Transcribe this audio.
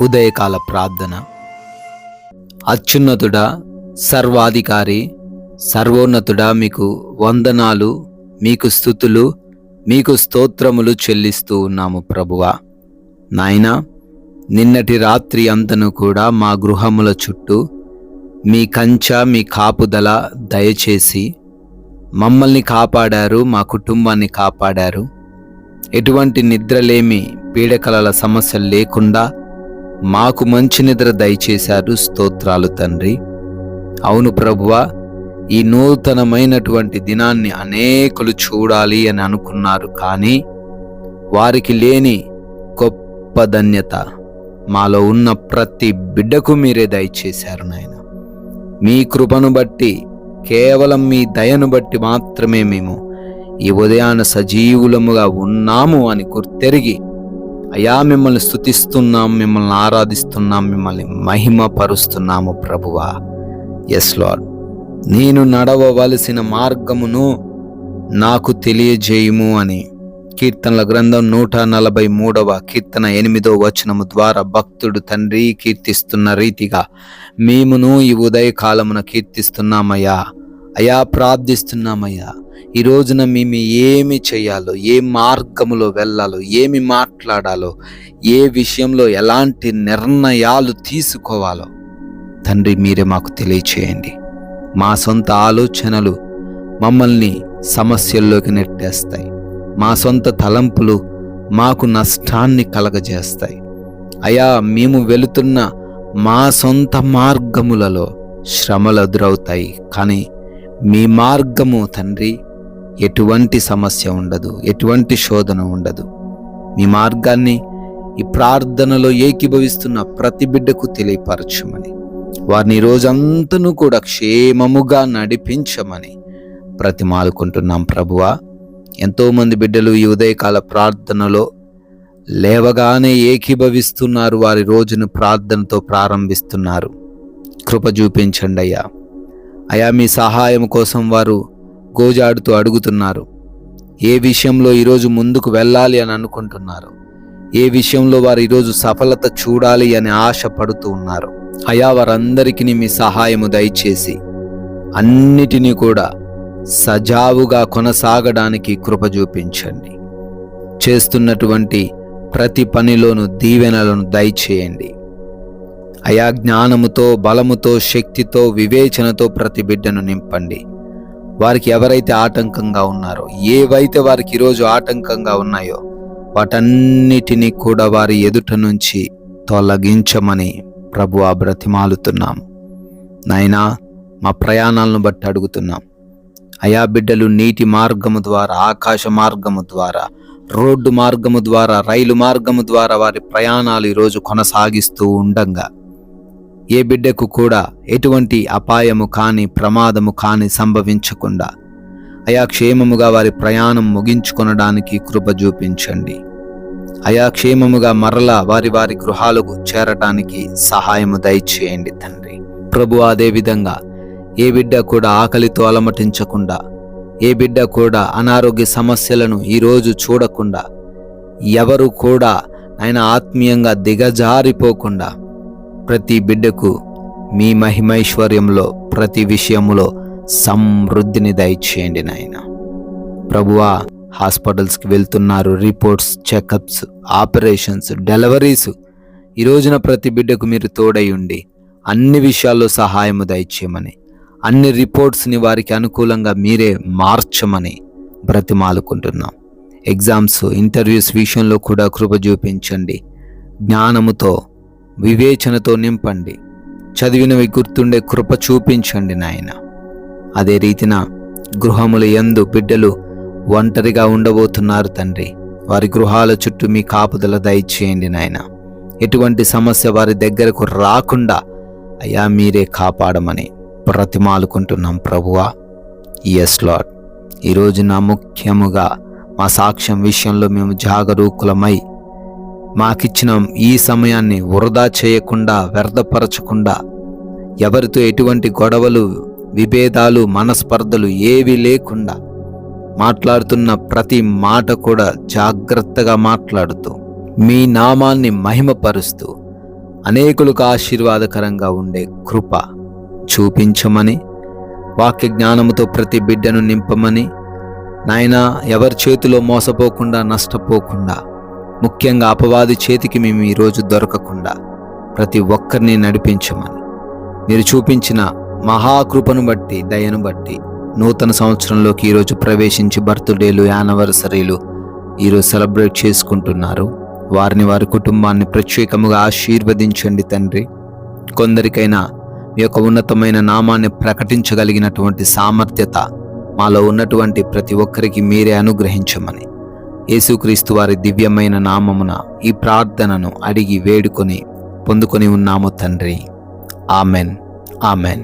ఉదయకాల ప్రార్థన. అత్యున్నతుడా, సర్వాధికారి, సర్వోన్నతుడా, మీకు వందనాలు, మీకు స్తుతులు, మీకు స్తోత్రములు చెల్లిస్తూ ఉన్నాము ప్రభువా. నాయనా, నిన్నటి రాత్రి అంతను కూడా మా గృహముల చుట్టూ మీ కంచె, మీ కాపుదల దయచేసి మమ్మల్ని కాపాడారు, మా కుటుంబాన్ని కాపాడారు. ఎటువంటి నిద్రలేమి, పీడకలల సమస్యలు లేకుండా మాకు మంచి నిద్ర దయచేశారు. స్తోత్రాలు తండ్రి. అవును ప్రభువా, ఈ నూతనమైనటువంటి దినాన్ని అనేకులు చూడాలి అని అనుకున్నారు, కానీ వారికి లేని గొప్ప ధన్యత మాలో ఉన్న ప్రతి బిడ్డకు మీరే దయచేశారు నాయన. మీ కృపను బట్టి, కేవలం మీ దయను బట్టి మాత్రమే మేము ఈ ఉదయాన సజీవులముగా ఉన్నాము అని గుర్తెరిగి అయ్యా మిమ్మల్ని స్తుతిస్తున్నాం, మిమ్మల్ని ఆరాధిస్తున్నాం, మిమ్మల్ని మహిమపరుస్తున్నాము ప్రభువా. ఎస్ లార్డ్, నేను నడవవలసిన మార్గమును నాకు తెలియజేయుము అని కీర్తనల గ్రంథం 143వ కీర్తన 8వ వచనము ద్వారా భక్తుడు తండ్రి కీర్తిస్తున్న రీతిగా మేమును ఈ ఉదయకాలమున కీర్తిస్తున్నామయ్యా. అయా ప్రార్థిస్తున్నామయ్యా, ఈ రోజున మేము ఏమి చేయాలో, ఏ మార్గములో వెళ్ళాలో, ఏమి మాట్లాడాలో, ఏ విషయంలో ఎలాంటి నిర్ణయాలు తీసుకోవాలో తండ్రి మీరే మాకు తెలియచేయండి. మా సొంత ఆలోచనలు మమ్మల్ని సమస్యల్లోకి నెట్టేస్తాయి. మా సొంత తలంపులు మాకు నష్టాన్ని కలగజేస్తాయి. అయా, మేము వెళుతున్న మా సొంత మార్గములలో శ్రమలు ఎదురవుతాయి, కానీ మీ మార్గము తండ్రి ఎటువంటి సమస్య ఉండదు, ఎటువంటి శోధన ఉండదు. మీ మార్గాన్ని ఈ ప్రార్థనలో ఏకీభవిస్తున్న ప్రతి బిడ్డకు తెలియపరచమని, వారిని రోజంతను కూడా క్షేమముగా నడిపించమని ప్రతిమాలుకుంటున్నాం ప్రభువా. ఎంతోమంది బిడ్డలు ఈ ఉదయకాల ప్రార్థనలో లేవగానే ఏకీభవిస్తున్నారు, వారి రోజును ప్రార్థనతో ప్రారంభిస్తున్నారు. కృప చూపించండి అయ్యా. అయా, మీ సహాయం కోసం వారు గోజాడుతూ అడుగుతున్నారు. ఏ విషయంలో ఈరోజు ముందుకు వెళ్ళాలి అని అనుకుంటున్నారు, ఏ విషయంలో వారు ఈరోజు సఫలత చూడాలి అని ఆశపడుతూ ఉన్నారు. అయా, వారందరికీ మీ సహాయము దయచేసి అన్నిటినీ కూడా సజావుగా కొనసాగడానికి కృప చూపించండి. చేస్తున్నటువంటి ప్రతి పనిలోనూ దీవెనలను దయచేయండి. అయా, జ్ఞానముతో, బలముతో, శక్తితో, వివేచనతో ప్రతి బిడ్డను నింపండి. వారికి ఎవరైతే ఆటంకంగా ఉన్నారో, ఏవైతే వారికి ఈరోజు ఆటంకంగా ఉన్నాయో వాటన్నిటినీ కూడా వారి ఎదుట నుంచి తొలగించమని ప్రభువా బ్రతిమాలుతున్నాము. నాయనా, మా ప్రయాణాలను బట్టి అడుగుతున్నాం. అయా, బిడ్డలు నీటి మార్గము ద్వారా, ఆకాశ మార్గము ద్వారా, రోడ్డు మార్గము ద్వారా, రైలు మార్గము ద్వారా వారి ప్రయాణాలు ఈరోజు కొనసాగిస్తూ ఉండంగా ఏ బిడ్డకు కూడా ఎటువంటి అపాయము కానీ, ప్రమాదము కానీ సంభవించకుండా అయా క్షేమముగా వారి ప్రయాణం ముగించుకొనడానికి కృప చూపించండి. అయా క్షేమముగా మరలా వారి వారి గృహాలకు చేరటానికి సహాయము దయచేయండి తండ్రి ప్రభు. అదేవిధంగా ఏ బిడ్డ కూడా ఆకలితో అలమటించకుండా, ఏ బిడ్డ కూడా అనారోగ్య సమస్యలను ఈరోజు చూడకుండా, ఎవరు కూడా ఆయన ఆత్మీయంగా దిగజారిపోకుండా ప్రతి బిడ్డకు మీ మహిమైశ్వర్యంలో ప్రతి విషయములో సమృద్ధిని దయచేయండి నాయన ప్రభువా. హాస్పిటల్స్కి వెళ్తున్నారు, రిపోర్ట్స్, చెకప్స్, ఆపరేషన్స్, డెలివరీస్, ఈ రోజున ప్రతి బిడ్డకు మీరు తోడై ఉండి అన్ని విషయాల్లో సహాయము దయచేయమని, అన్ని రిపోర్ట్స్ని వారికి అనుకూలంగా మీరే మార్చమని బ్రతిమాలుకుంటున్నాం. ఎగ్జామ్స్, ఇంటర్వ్యూస్ విషయంలో కూడా కృప చూపించండి. జ్ఞానముతో, వివేచనతో నింపండి. చదివినవి గుర్తుండే కృప చూపించండి నాయన. అదే రీతిన గృహముల యందు బిడ్డలు ఒంటరిగా ఉండబోతున్నారు తండ్రి. వారి గృహాల చుట్టూ మీ కాపుదల దయచేయండి నాయన. ఎటువంటి సమస్య వారి దగ్గరకు రాకుండా అయ్యా మీరే కాపాడమని బ్రతిమాలుకుంటున్నాం ప్రభువా. ఎస్ లార్డ్, ఈరోజు నా ముఖ్యముగా మా సాక్ష్యం విషయంలో మేము జాగరూకులమై మాకిచ్చిన ఈ సమయాన్ని వృధా చేయకుండా, వ్యర్థపరచకుండా, ఎవరితో ఎటువంటి గొడవలు, విభేదాలు, మనస్పర్ధలు ఏవి లేకుండా మాట్లాడుతున్న ప్రతి మాట కూడా జాగ్రత్తగా మాట్లాడుతూ మీ నామాన్ని మహిమపరుస్తూ అనేకులకు ఆశీర్వాదకరంగా ఉండే కృప చూపించమని, వాక్య జ్ఞానముతో ప్రతి బిడ్డను నింపమని, నాయనా ఎవరి చేతిలో మోసపోకుండా, నష్టపోకుండా, ముఖ్యంగా అపవాది చేతికి మేము ఈరోజు దొరకకుండా ప్రతి ఒక్కరిని నడిపించమని, మీరు చూపించిన మహాకృపను బట్టి, దయను బట్టి నూతన సంవత్సరంలోకి ఈరోజు ప్రవేశించి బర్త్డేలు, యానివర్సరీలు ఈరోజు సెలబ్రేట్ చేసుకుంటున్నారు. వారిని, వారి కుటుంబాన్ని ప్రత్యేకముగా ఆశీర్వదించండి తండ్రి. కొందరికైనా మీ యొక్క ఉన్నతమైన నామాన్ని ప్రకటించగలిగినటువంటి సామర్థ్యత మాలో ఉన్నటువంటి ప్రతి ఒక్కరికి మీరే అనుగ్రహించమని, యేసుక్రీస్తు వారి దివ్యమైన నామమున ఈ ప్రార్థనను అడిగి వేడుకొని పొందుకొని ఉన్నాము తండ్రి. ఆమెన్. ఆమెన్.